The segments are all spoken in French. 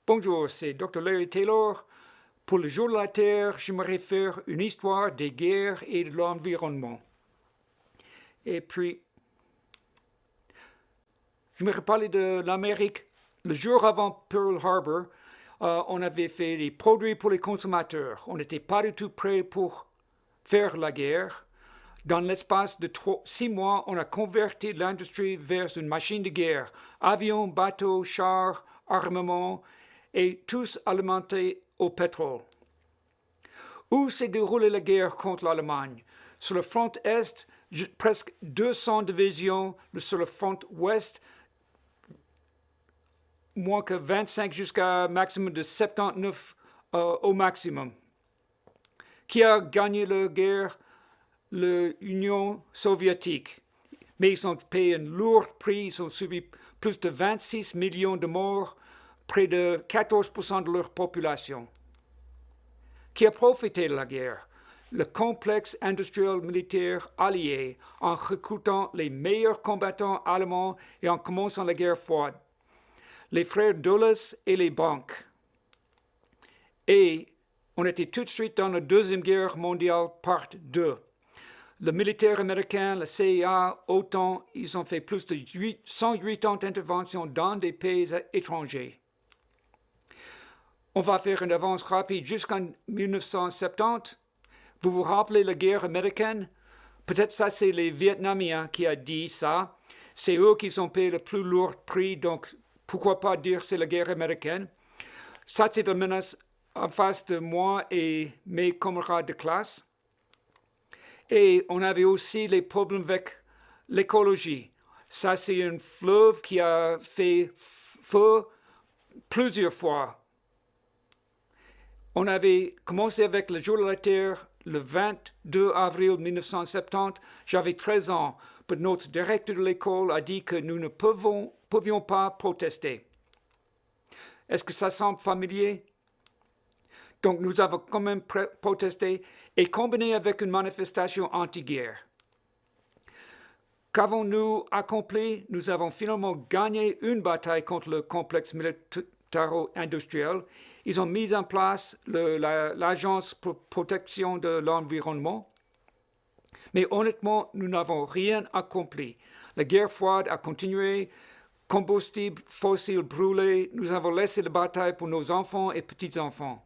Bonjour, c'est Dr. Larry Taylor. Pour le jour de la Terre, j'aimerais faire une histoire des guerres et de l'environnement. Et puis, j'aimerais parler de l'Amérique. Le jour avant Pearl Harbor, on avait fait des produits pour les consommateurs. On n'était pas du tout prêt pour faire la guerre. Dans l'espace de 6 mois, on a converti l'industrie vers une machine de guerre. Avions, bateaux, chars, armements, et tous alimentés au pétrole. Où s'est déroulée la guerre contre l'Allemagne? Sur le front Est, presque 200 divisions. Sur le front Ouest, moins que 25 jusqu'à un maximum de 79 au maximum. Qui a gagné la guerre? L'Union soviétique. Mais ils ont payé un lourd prix, ils ont subi plus de 26 millions de morts, près de 14% de leur population. Qui a profité de la guerre? Le complexe industriel militaire allié, en recrutant les meilleurs combattants allemands et en commençant la guerre froide. Les frères Dulles et les banques. Et on était tout de suite dans la Deuxième Guerre mondiale, part 2. Le militaire américain, la CIA, OTAN, ils ont fait plus de 180 interventions dans des pays étrangers. On va faire une avance rapide jusqu'en 1970. Vous vous rappelez la guerre américaine? Peut-être ça, c'est les Vietnamiens qui ont dit ça. C'est eux qui ont payé le plus lourd prix, donc pourquoi pas dire c'est la guerre américaine? Ça, c'est la menace en face de moi et mes camarades de classe. Et on avait aussi les problèmes avec l'écologie. Ça, c'est un fleuve qui a fait feu plusieurs fois. On avait commencé avec le jour de la Terre le 22 avril 1970. J'avais 13 ans. Mais notre directeur de l'école a dit que nous ne pouvions pas protester. Est-ce que ça semble familier? Donc nous avons quand même protesté et combiné avec une manifestation anti-guerre. Qu'avons-nous accompli? Nous avons finalement gagné une bataille contre le complexe militaro-industriel. Ils ont mis en place l'Agence pour protection de l'environnement. Mais honnêtement, nous n'avons rien accompli. La guerre froide a continué, combustibles fossiles brûlés. Nous avons laissé la bataille pour nos enfants et petits-enfants.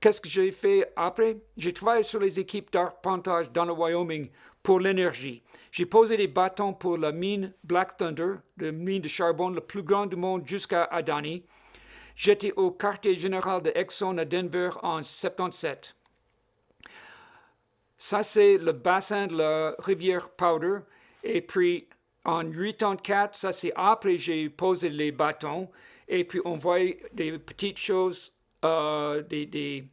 Qu'est-ce que j'ai fait après? J'ai travaillé sur les équipes d'arpentage dans le Wyoming pour l'énergie. J'ai posé des bâtons pour la mine Black Thunder, la mine de charbon la plus grande du monde jusqu'à Adani. J'étais au quartier général de Exxon à Denver en 1977. Ça, c'est le bassin de la rivière Powder. Et puis, en 1984, ça, c'est après que j'ai posé les bâtons. Et puis, on voyait des petites choses, des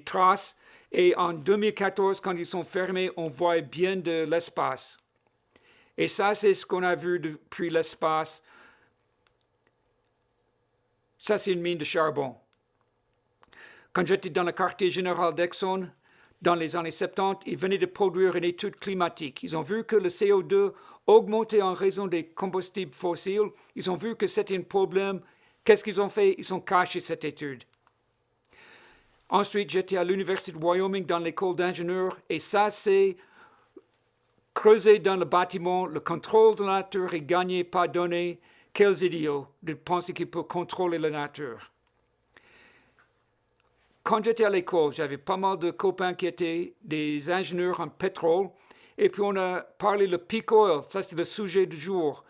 traces. Et en 2014, quand ils sont fermés, on voit bien de l'espace. Et ça, c'est ce qu'on a vu depuis l'espace. Ça, c'est une mine de charbon. Quand j'étais dans le quartier général d'Exxon, dans les années 70, ils venaient de produire une étude climatique. Ils ont vu que le CO2 augmentait en raison des combustibles fossiles. Ils ont vu que c'était un problème. Qu'est-ce qu'ils ont fait? Ils ont caché cette étude. Ensuite, j'étais à l'Université de Wyoming dans l'école d'ingénieurs et ça, c'est creuser dans le bâtiment, le contrôle de la nature est gagné, pas donné. Quels idiots de penser qu'ils peuvent contrôler la nature. Quand j'étais à l'école, j'avais pas mal de copains qui étaient des ingénieurs en pétrole et puis on a parlé le peak oil, ça c'est le sujet du jour.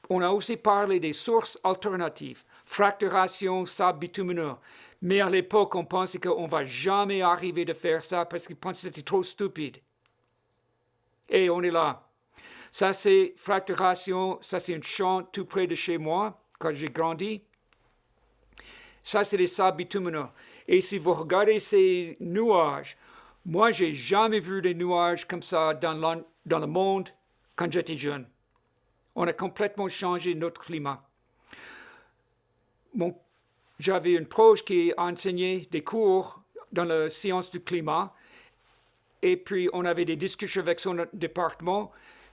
On a aussi parlé des sources alternatives, fracturation, sable bitumineux. Mais à l'époque, on pensait qu'on ne va jamais arriver de faire ça parce qu'ils pensaient que c'était trop stupide. Et on est là. Ça, c'est fracturation. Ça, c'est un champ tout près de chez moi, quand j'ai grandi. Ça, c'est des sables bitumineux. Et si vous regardez ces nuages, moi, je n'ai jamais vu des nuages comme ça dans le monde quand j'étais jeune. On a complètement changé notre climat. J'avais une proche qui enseignait des cours dans la science du climat. Et puis, on avait des discussions avec son département.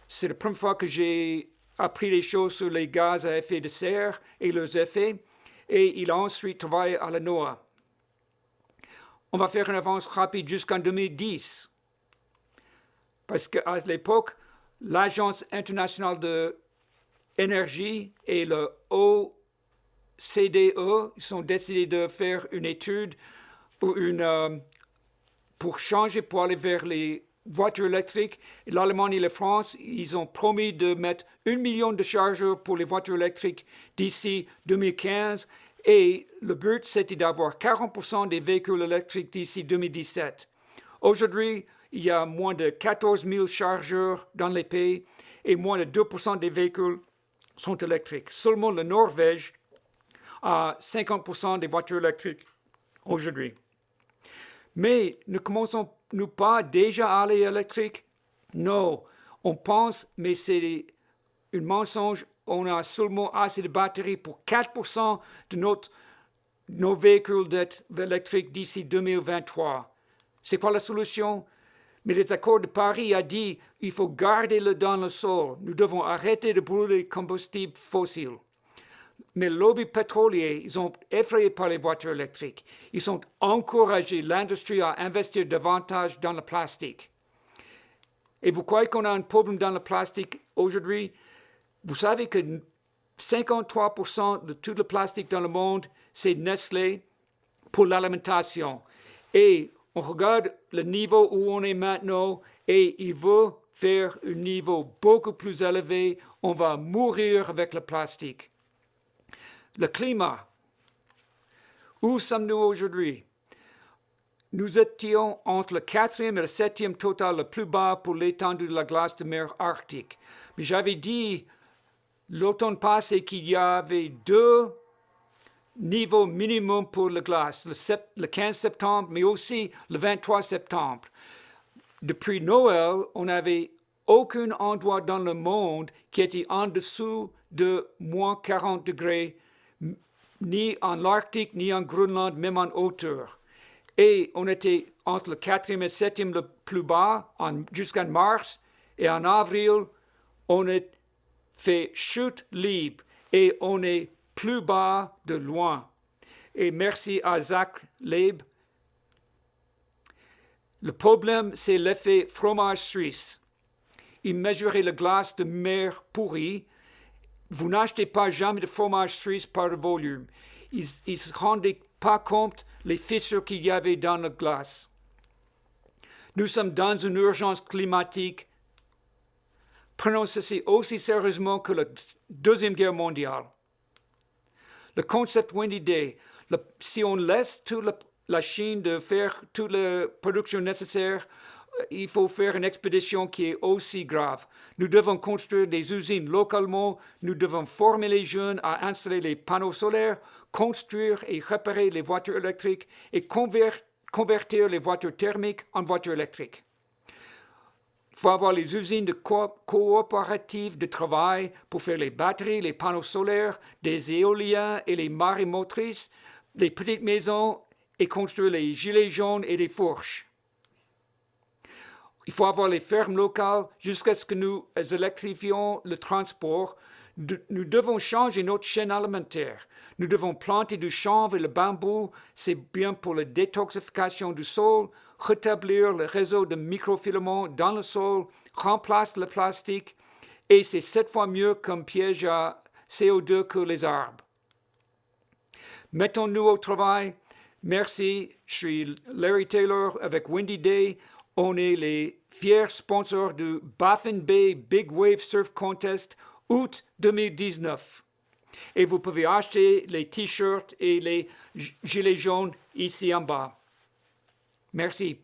C'est la première fois que j'ai appris les choses sur les gaz à effet de serre et leurs effets, et il a ensuite travaillé à la NOAA. On va faire une avance rapide jusqu'en 2010, parce qu'à l'époque, l'Agence internationale de l'énergie et le OCDE sont décidés de faire une étude pour changer, pour aller vers les voitures électriques. L'Allemagne et la France, ils ont promis de mettre 1 million de chargeurs pour les voitures électriques d'ici 2015. Et le but, c'était d'avoir 40% des véhicules électriques d'ici 2017. Aujourd'hui, il y a moins de 14 000 chargeurs dans les pays et moins de 2% des véhicules sont électriques. Seulement la Norvège a 50% des voitures électriques aujourd'hui. Mais ne commençons-nous pas déjà à aller électrique? Non, on pense, mais c'est un mensonge. On a seulement assez de batteries pour 4% de nos véhicules d'être électriques d'ici 2023. C'est quoi la solution? Mais les accords de Paris a dit qu'il faut garder-le dans le sol. Nous devons arrêter de brûler les combustibles fossiles. Mais le lobby pétrolier, ils sont effrayés par les voitures électriques. Ils ont encouragé l'industrie à investir davantage dans le plastique. Et vous croyez qu'on a un problème dans le plastique aujourd'hui? Vous savez que 53% de tout le plastique dans le monde, c'est Nestlé pour l'alimentation. Et on regarde le niveau où on est maintenant et il veut faire un niveau beaucoup plus élevé. On va mourir avec le plastique. Le climat. Où sommes-nous aujourd'hui? Nous étions entre le 4e et le 7e total le plus bas pour l'étendue de la glace de mer Arctique. Mais j'avais dit l'automne passé qu'il y avait 2 niveaux minimum pour la glace, le 15 septembre, mais aussi le 23 septembre. Depuis Noël, on n'avait aucun endroit dans le monde qui était en dessous de moins 40 degrés, ni en Arctique, ni en Groenland, même en hauteur. Et on était entre le 4e et le 7e le plus bas jusqu'en mars. Et en avril, on a fait chute libre et on est plus bas de loin. Et merci à Zach Leib. Le problème, c'est l'effet fromage suisse. Il mesurait la glace de mer pourrie. Vous n'achetez pas jamais de fromage suisse par volume. Ils ne se rendaient pas compte les fissures qu'il y avait dans la glace. Nous sommes dans une urgence climatique. Prenons ceci aussi sérieusement que la Deuxième Guerre mondiale. Le concept Windy Day, si on laisse toute la Chine de faire toute la production nécessaire, il faut faire une expédition qui est aussi grave. Nous devons construire des usines localement, nous devons former les jeunes à installer les panneaux solaires, construire et réparer les voitures électriques et convertir les voitures thermiques en voitures électriques. Il faut avoir les usines de coopératives de travail pour faire les batteries, les panneaux solaires, des éoliens et les marées motrices, les petites maisons et construire les gilets jaunes et les fourches. Il faut avoir les fermes locales jusqu'à ce que nous électrifions le transport. Nous devons changer notre chaîne alimentaire. Nous devons planter du chanvre et le bambou. C'est bien pour la détoxification du sol, rétablir le réseau de microfilaments dans le sol, remplacer le plastique. Et c'est 7 fois mieux comme piège à CO2 que les arbres. Mettons-nous au travail. Merci. Je suis Larry Taylor avec Windy Day. On est les fiers sponsors du Baffin Bay Big Wave Surf Contest août 2019. Et vous pouvez acheter les t-shirts et les gilets jaunes ici en bas. Merci.